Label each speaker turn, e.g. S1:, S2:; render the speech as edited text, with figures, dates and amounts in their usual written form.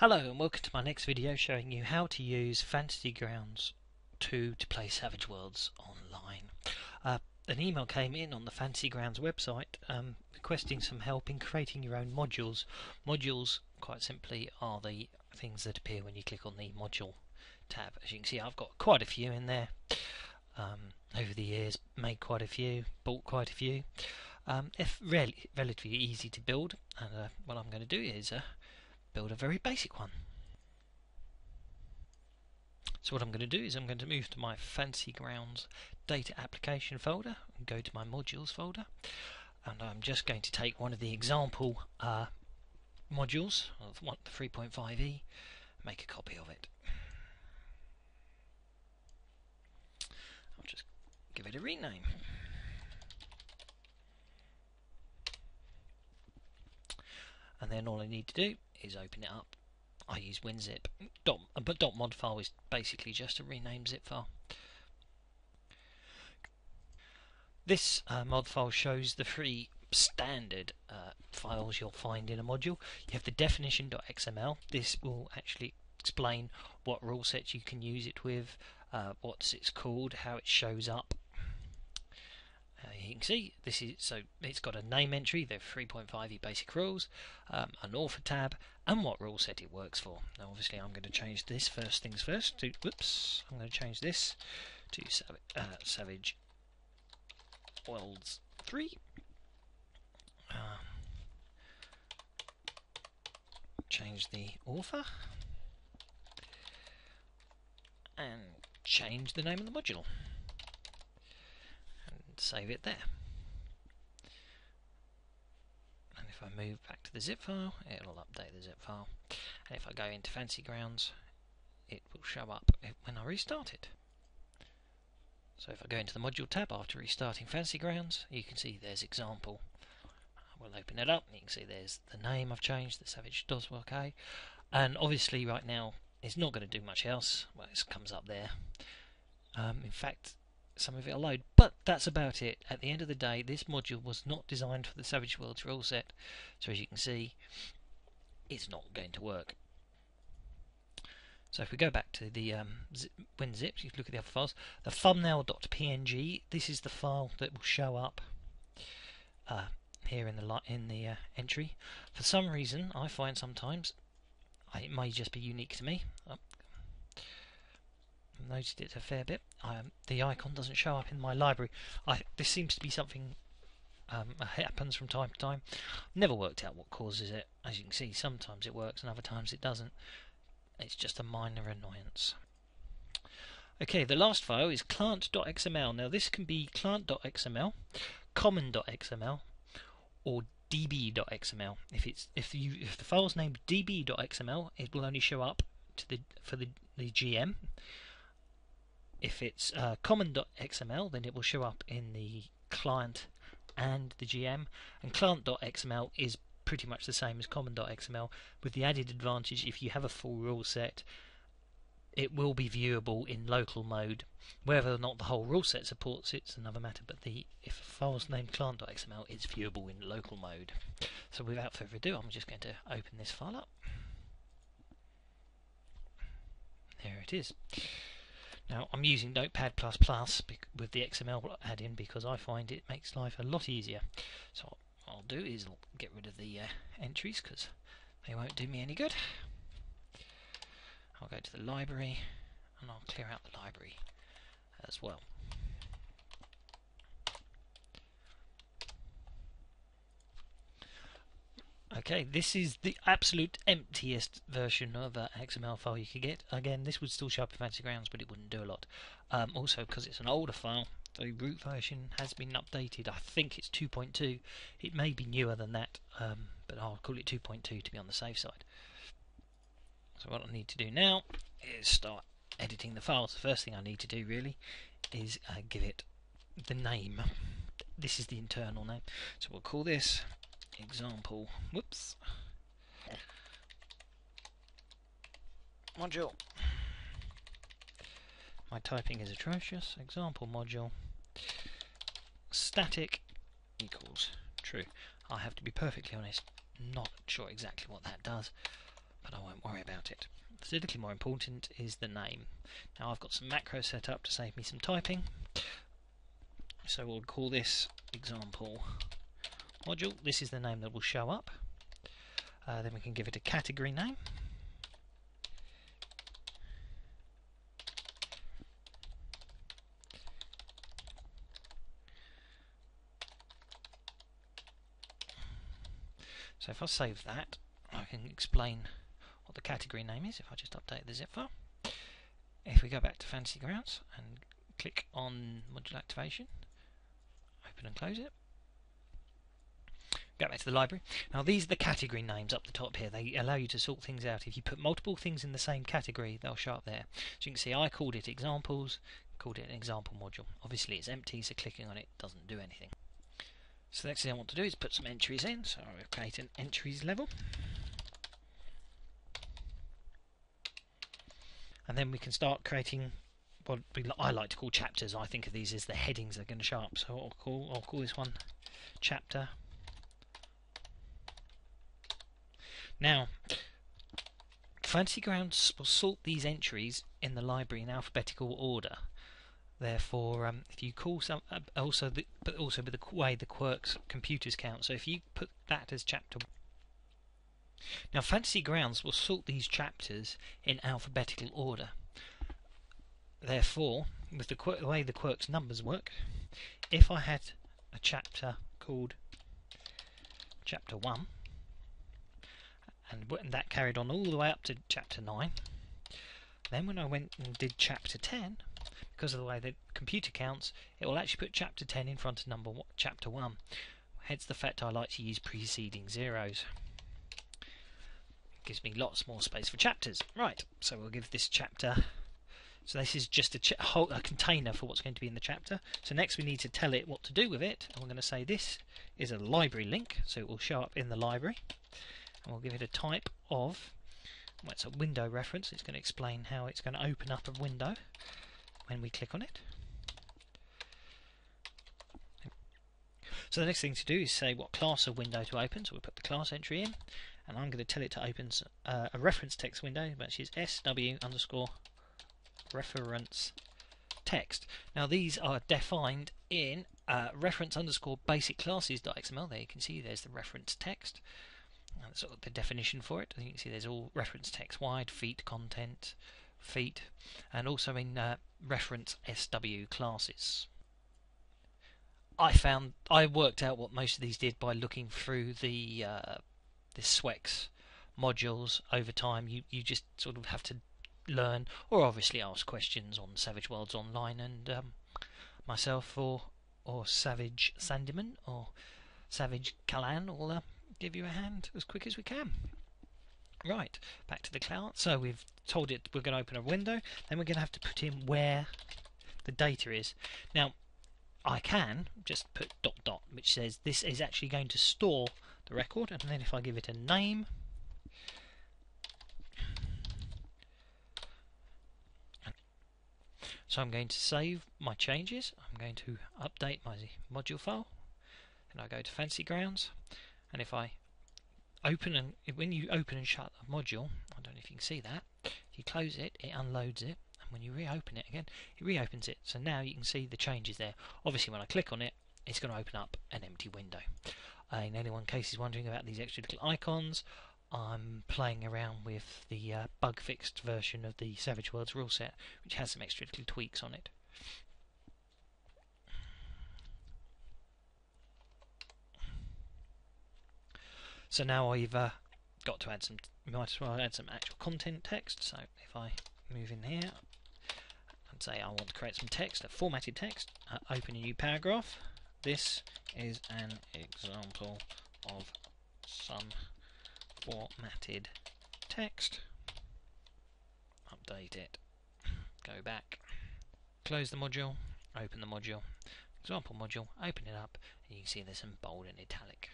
S1: Hello and welcome to my next video showing you how to use Fantasy Grounds 2 to play Savage Worlds online. An email came in on the Fantasy Grounds website requesting some help in creating your own modules. Modules, quite simply, are the things that appear when you click on the module tab. As you can see, I've got quite a few in there. Over the years, made quite a few, bought quite a few. Relatively easy to build, and what I'm going to do is build a very basic one. So what I'm going to do is I'm going to move to my Fantasy Grounds data application folder and go to my modules folder, and I'm just going to take one of the example modules of the 3.5e, make a copy of it. I'll just give it a rename. And then all I need to do is open it up. I use WinZip, but .mod file is basically just a renamed zip file. This mod file shows the three standard files you'll find in a module. You have the definition.xml. This will actually explain what rule sets you can use it with, what it's called, how it shows up. You can see this is it's got a name entry, the 3.5e basic rules, an author tab, and what rule set it works for. Now, obviously, I'm going to change this first things first. I'm going to change this to Savage Worlds 3. Change the author and change the name of the module. Save it there. And if I move back to the zip file, it'll update the zip file. And if I go into Fantasy Grounds, it will show up when I restart it. So if I go into the module tab after restarting Fantasy Grounds, you can see there's example. We'll open it up and you can see there's the name I've changed, the Savage does work okay. And obviously right now it's not going to do much else. Well, it comes up there. In fact, some of it will load, but that's about it. At the end of the day, this module was not designed for the Savage Worlds rule set, so as you can see, it's not going to work. So if we go back to the WinZip, you can look at the other files. The thumbnail.png, this is the file that will show up here in the entry. For some reason, I find sometimes it may just be unique to me. Noticed it a fair bit. The icon doesn't show up in my library. This seems to be something happens from time to time. Never worked out what causes it. As you can see, sometimes it works and other times it doesn't. It's just a minor annoyance. Okay, the last file is client.xml. Now this can be client.xml, common.xml, or db.xml. If the file's named db.xml, it will only show up for the GM. If it's common.xml, then it will show up in the client and the GM. And client.xml is pretty much the same as common.xml, with the added advantage if you have a full rule set, it will be viewable in local mode. Whether or not the whole rule set supports it's another matter, but if a file's named client.xml, it's viewable in local mode. So without further ado, I'm just going to open this file up. There it is. Now I'm using Notepad++ with the XML add-in because I find it makes life a lot easier. So what I'll do is get rid of the entries because they won't do me any good. I'll go to the library and I'll clear out the library as well. Okay, this is the absolute emptiest version of an XML file you could get. Again, this would still show up in Fantasy Grounds, but it wouldn't do a lot. Also, because it's an older file, the root version has been updated. I think it's 2.2. It may be newer than that, but I'll call it 2.2 to be on the safe side. So what I need to do now is start editing the files. The first thing I need to do really is give it the name. This is the internal name. So we'll call this example, module. My typing is atrocious. Example module static equals true. I have to be perfectly honest, not sure exactly what that does, but I won't worry about it. What's more important is the name. Now I've got some macros set up to save me some typing, so we'll call this example module. This is the name that will show up. Then we can give it a category name. So if I save that, I can explain what the category name is if I just update the zip file. If we go back to Fantasy Grounds and click on module activation, open and close it, go back to the library. Now these are the category names up the top here. They allow you to sort things out. If you put multiple things in the same category, they'll show up there. So you can see I called it examples, called it an example module. Obviously it's empty, so clicking on it doesn't do anything. So the next thing I want to do is put some entries in. So I'll create an entries level. And then we can start creating what I like to call chapters. I think of these as the headings that are going to show up. So I'll call this one chapter. Now, Fantasy Grounds will sort these entries in the library in alphabetical order. Therefore, if you call some, but also with the way the quirks computers count. So if you put that as chapter. Now, Fantasy Grounds will sort these chapters in alphabetical order. Therefore, with the way the quirks numbers work, if I had a chapter called chapter 1, and that carried on all the way up to chapter 9, then when I went and did chapter 10, because of the way the computer counts, it will actually put chapter 10 in front of chapter 1. Hence the fact I like to use preceding zeros. It gives me lots more space for chapters. Right, so we'll give this chapter. So this is just a container for what's going to be in the chapter. So next we need to tell it what to do with it. And we're going to say this is a library link, so it will show up in the library. And we'll give it a type of, well, it's a window reference. It's going to explain how it's going to open up a window when we click on it. So the next thing to do is say what class of window to open. So we'll put the class entry in, and I'm going to tell it to open a reference text window, which is SW_reference text. Now these are defined in reference_basic classes.xml. There you can see there's the reference text. That's sort of the definition for it. You can see there's all reference text wide, feet, content, feet, and also in reference SW classes. I worked out what most of these did by looking through the SWEX modules over time. You just sort of have to learn, or obviously ask questions on Savage Worlds Online, and myself or Savage Sandyman or Savage Callan will give you a hand as quick as we can. Right, back to the cloud. So we've told it we're going to open a window, then we're going to have to put in where the data is. Now I can just put ... which says this is actually going to store the record, and then if I give it a name, so I'm going to save my changes. I'm going to update my module file, and I go to Fantasy Grounds, and if I open when you open and shut a module, I don't know if you can see that, if you close it, it unloads it, and when you reopen it again, it reopens it. So now you can see the changes there. Obviously when I click on it, it's going to open up an empty window. In anyone case is wondering about these extra little icons, I'm playing around with the bug fixed version of the Savage Worlds rule set, which has some extra little tweaks on it. So now I've got to add some, might as well add some actual content text. So if I move in here and say I want to create some text, a formatted text, open a new paragraph. This is an example of some formatted text. Update it. Go back. Close the module. Open the module. Example module. Open it up, and you can see there's some bold and italic.